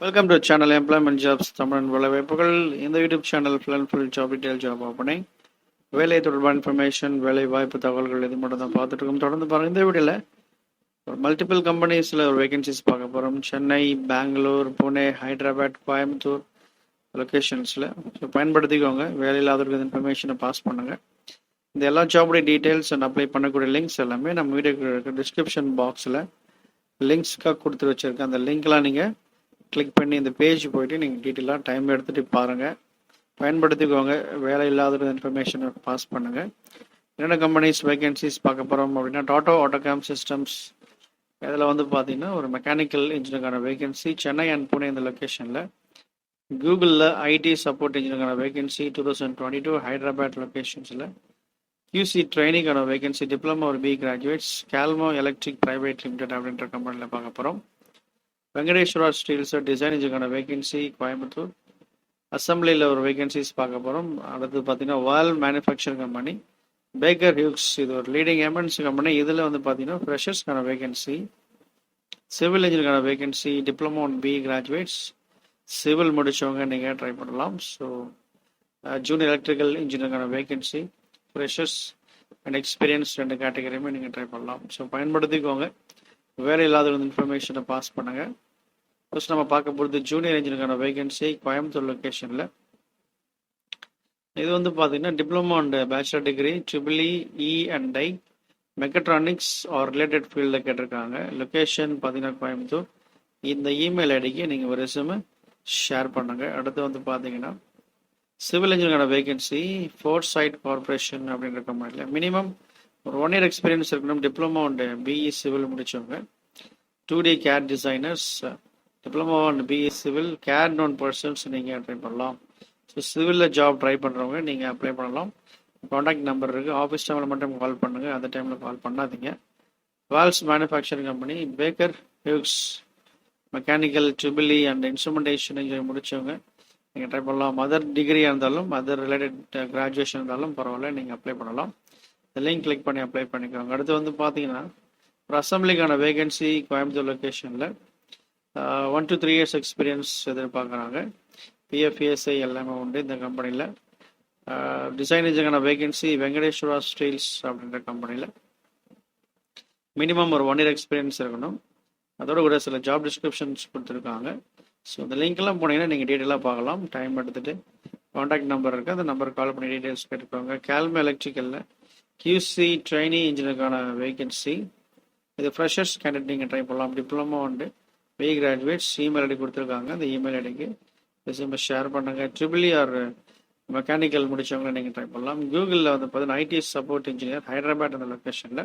Welcome to channel employment jobs Tamil வேலைவாய்ப்புகள். இந்த YouTube channel full and full job detail, job opening, வேலை தொடர்பான information, வேலை வாய்ப்பு தகவல்கள் இது மட்டும் தான் பார்த்துட்டு இருக்கோம். தொடர்ந்து பாருங்கள். இந்த வீடியோவில் ஒரு மல்டிபிள் கம்பெனிஸில் ஒரு வேகன்சிஸ் பார்க்க போகிறோம். சென்னை, பெங்களூர், புனே, ஹைதராபாத், கோயம்புத்தூர் லொக்கேஷன்ஸில். ஸோ பயன்படுத்திக்கோங்க. வேலை இல்லாதவர்கள் இன்ஃபர்மேஷனை பாஸ் பண்ணுங்கள். இந்த எல்லா ஜாபுடைய டீட்டெயில்ஸ் அண்ட் அப்ளை பண்ணக்கூடிய லிங்க்ஸ் எல்லாமே நம்ம வீடியோ டிஸ்கிரிப்ஷன் பாக்ஸில் லிங்க்ஸ்க்காக கொடுத்து வச்சுருக்கேன். அந்த லிங்க்லாம் நீங்கள் கிளிக் பண்ணி இந்த பேஜ் போய்ட்டு நீங்கள் டீட்டெயிலாக டைம் எடுத்துகிட்டு பாருங்கள், பயன்படுத்திக்கோங்க. வேலை இல்லாத இன்ஃபர்மேஷனை பாஸ் பண்ணுங்கள். என்னென்ன கம்பெனிஸ் வேகன்சிஸ் பார்க்க போகிறோம் அப்படின்னா, டாட்டோ ஆட்டோகாம் சிஸ்டம்ஸ், இதில் வந்து பார்த்தீங்கன்னா ஒரு மெக்கானிக்கல் இன்ஜினியருக்கான வேகன்சி சென்னை அண்ட் புனே இந்த லொக்கேஷனில். கூகுளில் ஐடி சப்போர்ட் இன்ஜினியருக்கான வேகன்சி 2022 ஹைதராபாத் லொக்கேஷன்ஸில். QC ட்ரைனிங்கான வேகன்சி டிப்ளமா ஒரு B.E.Engg கிராஜுவேட்ஸ் கேல்மோ எலக்ட்ரிக் பிரைவேட் லிமிடெட் அப்படின்ற கம்பெனியில் பார்க்க போகிறோம். வெங்கடேஸ்வரா ஸ்டீல்ஸ் டிசைன் இன்ஜினியருக்கான வேகன்சி கோயம்புத்தூர். அசம்பிளியில் ஒரு வேகன்சிஸ் பார்க்க போகிறோம். அடுத்து பார்த்தீங்கன்னா valve manufacturing company Baker Hughes, இது ஒரு லீடிங் எம்என்சி கம்பெனி. இதில் வந்து பார்த்தீங்கன்னா ஃப்ரெஷர்ஸ்க்கான வேகன்சி. சிவில் இன்ஜினியருக்கான vacancy diploma one B.E.Engg graduates, civil முடித்தவங்க நீங்கள் ட்ரை பண்ணலாம். ஸோ ஜூனியர் எலக்ட்ரிக்கல் இன்ஜினியருக்கான வேகன்சி, ஃப்ரெஷர்ஸ் அண்ட் எக்ஸ்பீரியன்ஸ் ரெண்டு கேட்டகரியுமே நீங்கள் ட்ரை பண்ணலாம். ஸோ பயன்படுத்திக்கோங்க. வேலை இல்லாத இன்ஃபர்மேஷனை பாஸ் பண்ணுங்கள். ஃபர்ஸ்ட் நம்ம பார்க்க போகிறது ஜூனியர் இன்ஜினியருக்கான வேகன்சி கோயம்புத்தூர் லொக்கேஷனில். இது வந்து பார்த்தீங்கன்னா diploma and bachelor degree EEE and I mechatronics or related ஃபீல்டில் கேட்டிருக்காங்க. லொக்கேஷன் பார்த்தீங்கன்னா கோயம்புத்தூர். இந்த இமெயில் ஐடிக்கு நீங்கள் ஒரு ரெஸ்யூமை ஷேர் பண்ணுங்கள். அடுத்து வந்து பார்த்தீங்கன்னா சிவில் இன்ஜினியருக்கான வேகன்சி ஃபோர்ட் சைட் கார்பரேஷன் அப்படின்ற கம்பெனியில். மினிமம் ஒரு 1 year எக்ஸ்பீரியன்ஸ் இருக்கணும். டிப்ளமோ அண்ட் BE சிவில் முடித்தவங்க. 2D CAD designers, diploma and BE civil, CAD known persons நீங்கள் ட்ரை பண்ணலாம். ஸோ சிவிலில் ஜாப் ட்ரை பண்ணுறவங்க நீங்கள் அப்ளை பண்ணலாம். காண்டாக்ட் நம்பர் இருக்குது. ஆஃபீஸ் டைமில் மட்டும் கால் பண்ணுங்கள், அந்த டைமில் கால் பண்ணாதீங்க. வால்ஸ் manufacturing company Baker Hughes mechanical EEE and instrumentation engineer முடித்தவங்க நீங்கள் ட்ரை பண்ணலாம். அதர் டிகிரியாக இருந்தாலும் அதர் ரிலேட்டட் கிராஜுவேஷன் இருந்தாலும் பரவாயில்ல, நீங்கள் அப்ளை பண்ணலாம். இந்த லிங்க் கிளிக் பண்ணி அப்ளை பண்ணிக்கோங்க. அடுத்து வந்து பார்த்தீங்கன்னா ஒரு அசம்பிளிக்கான வேகன்சி கோயம்புத்தூர் லொக்கேஷனில் 1 to 3 years எக்ஸ்பீரியன்ஸ் எதிர்பார்க்குறாங்க. PFASI எல்லாமே உண்டு இந்த கம்பெனியில். டிசைன் இன்ஜினியருக்கான வேகன்சி வெங்கடேஸ்வரா ஸ்டீல்ஸ் அப்படின்ற கம்பெனியில். மினிமம் ஒரு 1 year எக்ஸ்பீரியன்ஸ் இருக்கணும். அதோட கூட சில ஜாப் டிஸ்கிரிப்ஷன்ஸ் கொடுத்துருக்காங்க. ஸோ இந்த லிங்க்லாம் போனீங்கன்னா நீங்கள் டீட்டெயிலாக பார்க்கலாம். டைம் எடுத்துகிட்டு காண்டாக்ட் நம்பர் இருக்குது, அந்த நம்பர் கால் பண்ணி டீட்டெயில்ஸ் கேட்டுக்கோங்க. கேல்மோ எலக்ட்ரிக்கலில் QC ட்ரைனிங் இன்ஜினியருக்கான வேகன்சி. இது ஃப்ரெஷர்ஸ் கேண்டிடேட் நீங்கள் ட்ரை பண்ணலாம். Diploma and B.E.Engg graduates email ID கொடுத்துருக்காங்க. அந்த இமெயில் ஐடிக்கு ரெஸ்யூமை ஷேர் பண்ணுங்கள். EEE ஆர் மெக்கானிக்கல் முடித்தவங்களை நீங்கள் ட்ரை பண்ணலாம். கூகுளில் வந்து பார்த்தீங்கன்னா IT சப்போர்ட் இன்ஜினியர் ஹைதராபாத் அந்த லொக்கேஷனில்.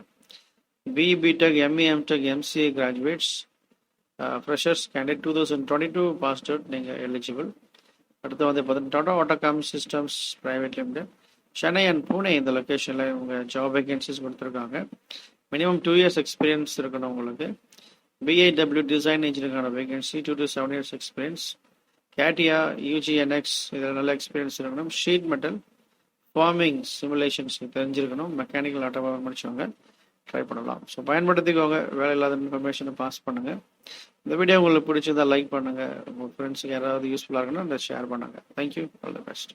B.Tech, ME, M.Tech, MCA graduates, freshers candidate 2022 passed out நீங்கள் எலிஜிபிள். அடுத்து வந்து பார்த்தீங்கன்னா Tata Autocomp systems private limited Chennai and Pune இந்த லொக்கேஷனில் இவங்க ஜாப் வேகன்சிஸ் கொடுத்துருக்காங்க. மினிமம் 2 years எக்ஸ்பீரியன்ஸ் இருக்கணும் உங்களுக்கு. BAW டிசைன் இன்ஜினியருக்கான vacancy 2 to 7 years experience. CATIA UGNX இதில் நல்ல எக்ஸ்பீரியன்ஸ் இருக்கணும். ஷீட் மெட்டல் ஃபார்மிங் சிமுலேஷன்ஸ் தெரிஞ்சிருக்கணும். மெக்கானிக்கல் ஆட்டோமொபைல் முடிச்சவங்க ட்ரை பண்ணலாம். ஸோ பயன்படுத்திக்கோங்க. வேலை இல்லாத இன்ஃபர்மேஷனை பாஸ் பண்ணுங்கள். இந்த வீடியோ உங்களுக்கு பிடிச்சிருந்தா லைக் பண்ணுங்கள். உங்கள் ஃப்ரெண்ட்ஸுக்கு யாராவது யூஸ்ஃபுல்லாக இருக்குன்னா அதை ஷேர் பண்ணுங்கள். தேங்க்யூ. All the best.